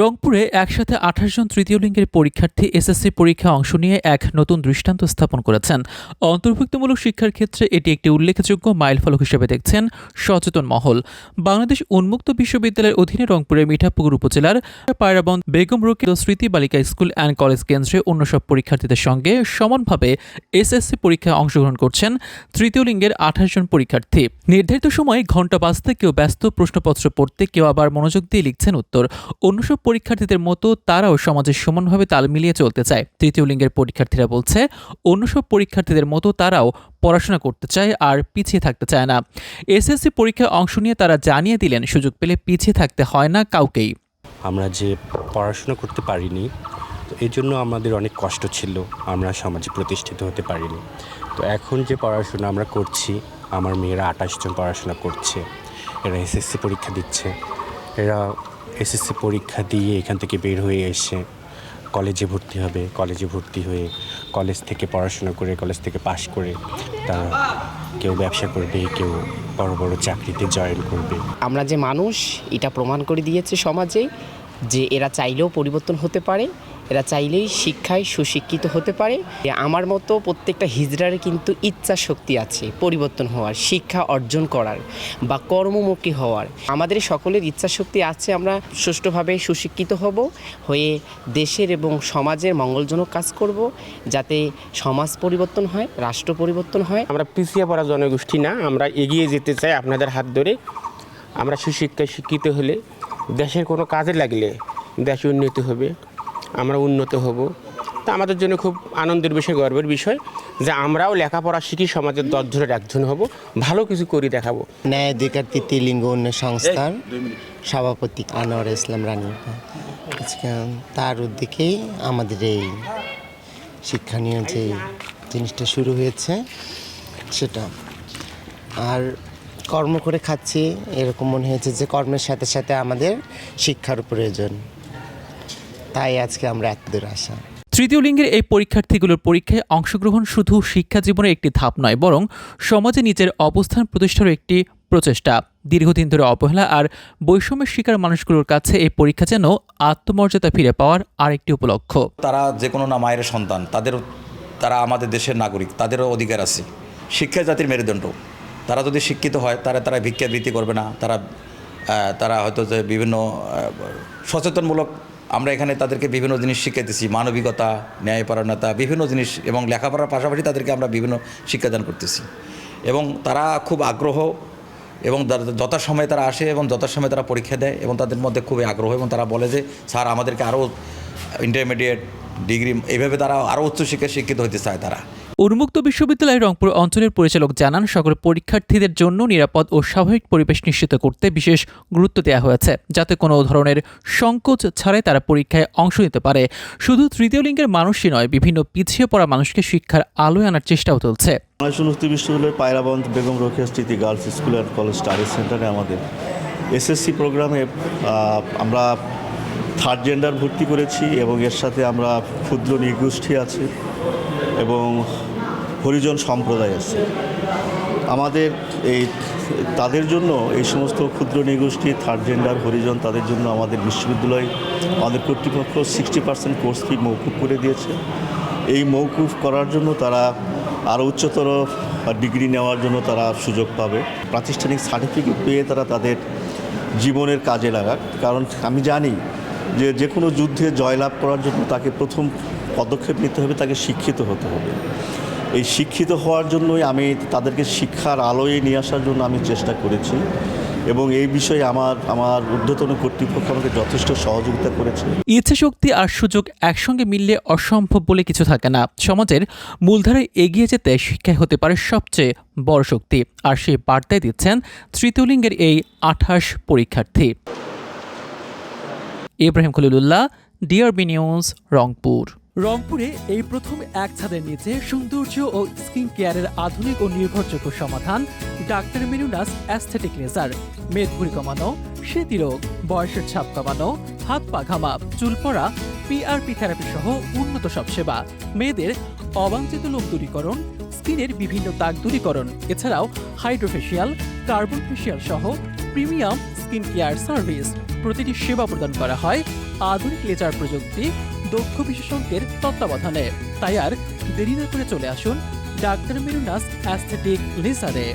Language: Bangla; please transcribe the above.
রংপুরে একসাথে ২৮ জন তৃতীয় লিঙ্গের পরীক্ষার্থী এসএসসি পরীক্ষায় অংশ নিয়ে এক নতুন দৃষ্টান্ত স্থাপন করেছেন। অন্তর্ভুক্তিমূলক শিক্ষার ক্ষেত্রে এটি একটি উল্লেখযোগ্য মাইলফলক হিসেবে দেখছেন সচেতন মহল। বাংলাদেশ উন্মুক্ত বিশ্ববিদ্যালয়ের অধীনে রংপুরের মিঠাপুকুর উপজেলার পায়রাবন্দ বেগম রোকেয়া স্মৃতি বালিকা স্কুল অ্যান্ড কলেজ কেন্দ্রে অন্য সব পরীক্ষার্থীদের সঙ্গে সমানভাবে এসএসসি পরীক্ষায় অংশগ্রহণ করছেন তৃতীয় লিঙ্গের ২৮ জন পরীক্ষার্থী। নির্ধারিত সময়ে ঘণ্টা বাজতে কেউ ব্যস্ত প্রশ্নপত্র পড়তে, কেউ আবার মনোযোগ দিয়ে লিখছেন উত্তর। অন্য সব পরীক্ষার্থীদের মতো তারাও সমাজে সমানভাবে তাল মিলিয়ে চলতে চায়। তৃতীয় লিঙ্গের পরীক্ষার্থীরা বলছে, অন্য সব পরীক্ষার্থীদের মতো তারাও পড়াশোনা করতে চায় আর পিছিয়ে থাকতে চায় না। এসএসসি পরীক্ষায় অংশ নিয়ে তারা জানিয়ে দিলেন, সুযোগ পেলে পিছিয়ে থাকতে হয় না কাউকেই। আমরা যে পড়াশোনা করতে পারিনি, তো এই জন্য আমাদের অনেক কষ্ট ছিল, আমরা সমাজে প্রতিষ্ঠিত হতে পারিনি। তো এখন যে পড়াশোনা আমরা করছি, আমার মেয়েরা ২৮ জন পড়াশোনা করছে, এরা এসএসসি পরীক্ষা দিচ্ছে। এরা এসএসসি পরীক্ষা দিয়ে এখান থেকে বের হয়ে এসে কলেজে ভর্তি হবে, কলেজে ভর্তি হয়ে কলেজ থেকে পড়াশোনা করে, কলেজ থেকে পাশ করে তারা কেউ ব্যবসা করবে, কেউ বড় বড় চাকরিতে জয়েন করবে। আমরা যে মানুষ, এটা প্রমাণ করে দিয়েছে সমাজে যে এরা চাইলেও পরিবর্তন হতে পারে, এরা চাইলেই শিক্ষায় সুশিক্ষিত হতে পারে। আমার মতো প্রত্যেকটা হিজড়ার কিন্তু ইচ্ছা শক্তি আছে পরিবর্তন হওয়ার, শিক্ষা অর্জন করার বা কর্মমুখী হওয়ার। আমাদের সকলের ইচ্ছা শক্তি আছে, আমরা সুষ্ঠুভাবে সুশিক্ষিত হব, হয়ে দেশের এবং সমাজের মঙ্গলজনক কাজ করব, যাতে সমাজ পরিবর্তন হয়, রাষ্ট্র পরিবর্তন হয়। আমরা পিছিয়ে পড়া জনগোষ্ঠী না, আমরা এগিয়ে যেতে চাই আপনাদের হাত ধরে। আমরা সুশিক্ষায় শিক্ষিত হলে দেশের কোনো কাজে লাগলে দেশ উন্নতি হবে, আমরা উন্নত হব। তা আমাদের জন্য খুব আনন্দের বিষয়, গর্বের বিষয় যে আমরাও লেখাপড়া শিখি, সমাজের ১০ জনের একজন হব, ভালো কিছু করে দেখাবো। ন্যায় অধিকার তৃতীয় লিঙ্গ উন্নয়ন সংস্থার সভাপতি আনোয়ার ইসলাম রানী, আজকে তার উদ্যোগেই আমাদের এই শিক্ষণীয় যে জিনিসটা শুরু হয়েছে সেটা। আর কর্ম করে খাচ্ছি, এরকম মনে হয়েছে যে কর্মের সাথে সাথে আমাদের শিক্ষার প্রয়োজন, তাই আজকে আমরা এত দূর আসা। তৃতীয় লিঙ্গের এই পরীক্ষার্থীগুলোর পরীক্ষায় অংশগ্রহণ শুধু শিক্ষা জীবনের একটি ধাপ নয়, বরং সমাজে নিজের অবস্থান প্রতিষ্ঠারও একটি প্রচেষ্টা। দীর্ঘদিন ধরে অবহেলা আর বৈষম্যের শিকার মানুষগুলোর কাছে এই পরীক্ষা যেন আত্মমর্যাদা ফিরে পাওয়ার আরেকটি উপলক্ষ। তারা যে কোনো না মায়ের সন্তান, তারা আমাদের দেশের নাগরিক, তাদেরও অধিকার আছে। শিক্ষা জাতির মেরুদণ্ড। তারা যদি শিক্ষিত হয়, তারা ভিক্ষাবৃত্তি করবে না, তারা হয়তো যে বিভিন্ন সচেতনমূলক, আমরা এখানে তাদেরকে বিভিন্ন জিনিস শিখাইতেছি, মানবিকতা, ন্যায়পরায়ণতা, বিভিন্ন জিনিস, এবং লেখাপড়ার পাশাপাশি তাদেরকে আমরা বিভিন্ন শিক্ষাদান করতেছি। এবং তারা খুব আগ্রহ, এবং যথাসময়ে তারা আসে এবং যথাসময়ে তারা পরীক্ষা দেয়, এবং তাদের মধ্যে খুবই আগ্রহ, এবং তারা বলে যে স্যার আমাদেরকে আরও ইন্টারমিডিয়েট, ডিগ্রি, এইভাবে তারা আরও উচ্চশিক্ষায় শিক্ষিত হতে চায় তারা। উন্মুক্ত বিশ্ববিদ্যালয়ের রংপুর অঞ্চলের পরিচালক জানান, সকল পরীক্ষার্থীদের জন্য নিরাপদ ও স্বাভাবিক পরিবেশ নিশ্চিত করতে বিশেষ গুরুত্ব দেওয়া হয়েছে, যাতে কোনো ধরনের সংকোচ ছাড়াই তারা পরীক্ষায় অংশ নিতে পারে। শুধু তৃতীয় লিঙ্গের মানুষই নয়, বিভিন্ন পিছিয়ে পড়া মানুষকে শিক্ষার আলোয় আনার চেষ্টাও চলছে। বাংলাদেশ উন্মুক্ত বিশ্ববিদ্যালয়ের পায়রাবন্দ বেগম রোকেয়া স্মৃতি girls school and college study সেন্টারে আমাদের এসএসসি প্রোগ্রামে আমরা থার্ড জেন্ডার ভর্তি করেছি, এবং এর সাথে আমরা ক্ষুদ্র নৃগোষ্ঠী আছে এবং হরিজন সম্প্রদায় আছে। আমাদের তাদের জন্য এই সমস্ত ক্ষুদ্র নৃগোষ্ঠী, থার্ড জেন্ডার, হরিজন, তাদের জন্য আমাদের বিশ্ববিদ্যালয়, আমাদের কর্তৃপক্ষ 60% কোর্স ফি মওকুফ করে দিয়েছে। এই মওকুফ করার জন্য তারা আরও উচ্চতর ডিগ্রি নেওয়ার জন্য তারা সুযোগ পাবে। প্রাতিষ্ঠানিক সার্টিফিকেট পেয়ে তারা তাদের জীবনের কাজে লাগাক। কারণ আমি জানি যে কোনো যুদ্ধে জয়লাভ করার জন্য তাকে প্রথম পদক্ষেপ নিতে হবে, তাকে শিক্ষিত হতে হবে। এই শিক্ষিত হওয়ার জন্যই আমি তাদেরকে শিক্ষার আলোয় নিয়ে আসার জন্য আমি চেষ্টা করেছি, এবং এই বিষয়ে আমার ঊর্ধ্বতন কর্তৃপক্ষ আমাকে যথেষ্ট সহযোগিতা করেছে। ইচ্ছাশক্তি আর সুযোগ একসঙ্গে মিললে অসম্ভব বলে কিছু থাকে না। সমাজের মূলধারায় এগিয়ে যেতে শিক্ষাই হতে পারে সবচেয়ে বড় শক্তি, আর সেই বার্তায় দিচ্ছেন তৃতীয় লিঙ্গের এই ২৮ পরীক্ষার্থী। ইব্রাহিম খলিলুল্লাহ, ডিআরবি নিউজ, রংপুর। রংপুরে এই প্রথম এক ছাদের নিচে সৌন্দর্য ও স্কিন কেয়ারের আধুনিক ও নির্ভরযোগ্য সমাধান ডাক্তার মেনুনাস অ্যাস্থেটিক লেজার। মেদভুঁড়ি কমানো, স্মৃতিরোগ, বয়সের ছাপ কমানো, হাত পা ঘামা, চুল পড়া, পিআরপি থেরাপি সহ উন্নত সব সেবা। মেয়েদের অবাঞ্ছিত লোম দূরীকরণ, স্কিনের বিভিন্ন দাগ দূরীকরণ, এছাড়াও হাইড্রোফেশিয়াল, কার্বন ফেশিয়াল সহ প্রিমিয়াম স্কিন কেয়ার সার্ভিস। প্রতিটি সেবা প্রদান করা হয় আধুনিক লেজার প্রযুক্তি, দক্ষ বিশেষজ্ঞের তত্ত্বাবধানে। তাই আর দেরি না করে চলে আসুন ডাক্তার মেরিনাস অ্যাস্থেটিক লেজারে।